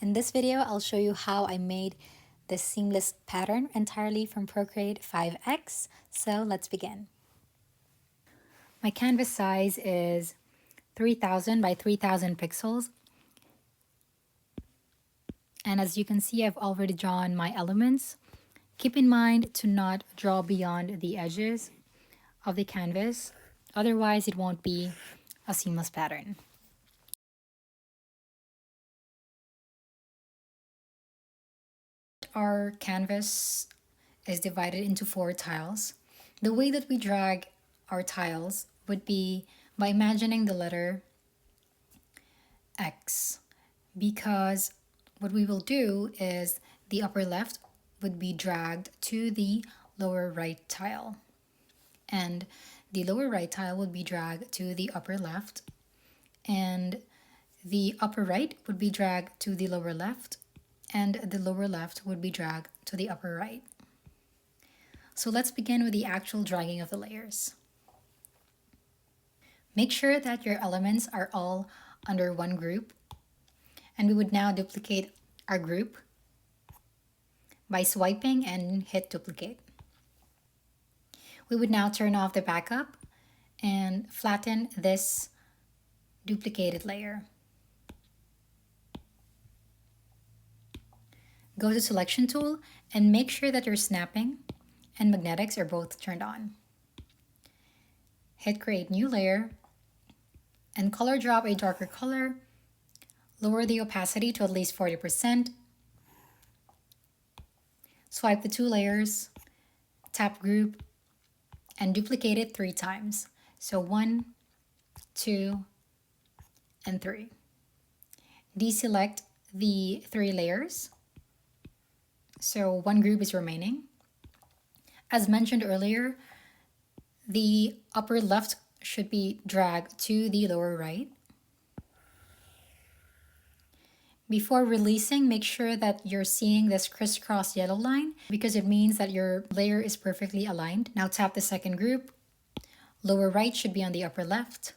In this video, I'll show you how I made this seamless pattern entirely from Procreate 5X. So let's begin. My canvas size is 3000 by 3000 pixels. And as you can see, I've already drawn my elements. Keep in mind to not draw beyond the edges of the canvas. Otherwise, it won't be a seamless pattern. Our canvas is divided into 4 tiles. The way that we drag our tiles would be by imagining the letter X, because what we will do is the upper left would be dragged to the lower right tile, and the lower right tile would be dragged to the upper left, and the upper right would be dragged to the lower left, and the lower left would be dragged to the upper right. So let's begin with the actual dragging of the layers. Make sure that your elements are all under one group, and we would now duplicate our group by swiping and hit duplicate. We would now turn off the backup and flatten this duplicated layer. Go to Selection Tool and make sure that your snapping and magnetics are both turned on. Hit Create New Layer and color drop a darker color. Lower the opacity to at least 40%. Swipe the 2 layers, tap Group, and duplicate it 3 times. So 1, 2, and 3. Deselect the 3 layers. So 1 group is remaining. As mentioned earlier, the upper left should be dragged to the lower right. Before releasing, make sure that you're seeing this crisscross yellow line because it means that your layer is perfectly aligned. Now tap the second group. Lower right should be on the upper left.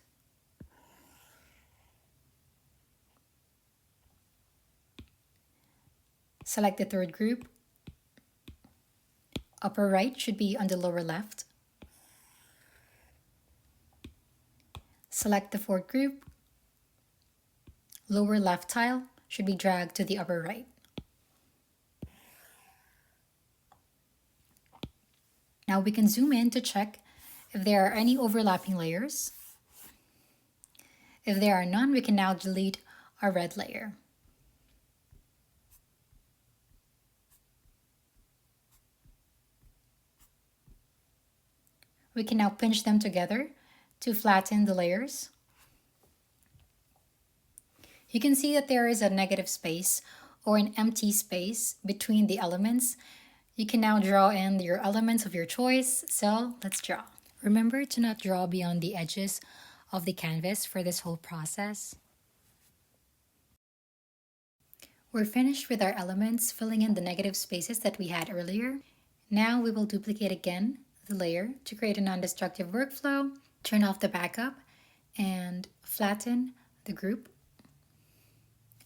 Select the third group. Upper right should be on the lower left. Select the fourth group. Lower left tile should be dragged to the upper right. Now we can zoom in to check if there are any overlapping layers. If there are none, we can now delete our red layer. We can now pinch them together to flatten the layers. You can see that there is a negative space or an empty space between the elements. You can now draw in your elements of your choice. So let's draw. Remember to not draw beyond the edges of the canvas for this whole process. We're finished with our elements, filling in the negative spaces that we had earlier. Now we will duplicate again the layer to create a non-destructive workflow. Turn off the backup and flatten the group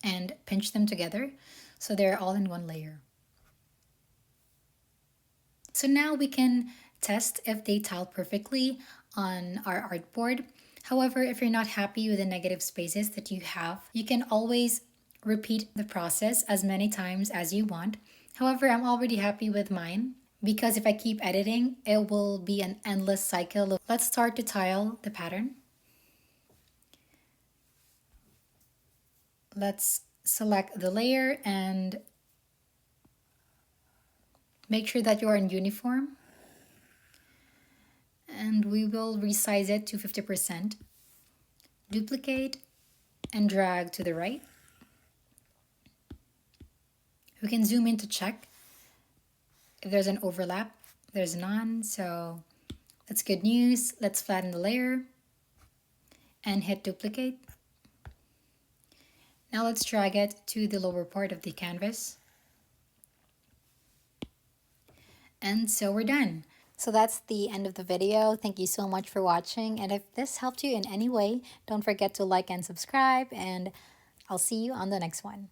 and pinch them together so they're all in one layer. So now we can test if they tile perfectly on our artboard. However, if you're not happy with the negative spaces that you have, you can always repeat the process as many times as you want. However, I'm already happy with mine because if I keep editing, it will be an endless cycle. Let's start to tile the pattern. Let's select the layer and make sure that you're in uniform. And we will resize it to 50%. Duplicate and drag to the right. We can zoom in to check if there's an overlap. There's none, so that's good news. Let's flatten the layer and hit duplicate. Now let's drag it to the lower part of the canvas. And so we're done. So that's the end of the video. Thank you so much for watching. And if this helped you in any way, don't forget to like and subscribe, and I'll see you on the next one.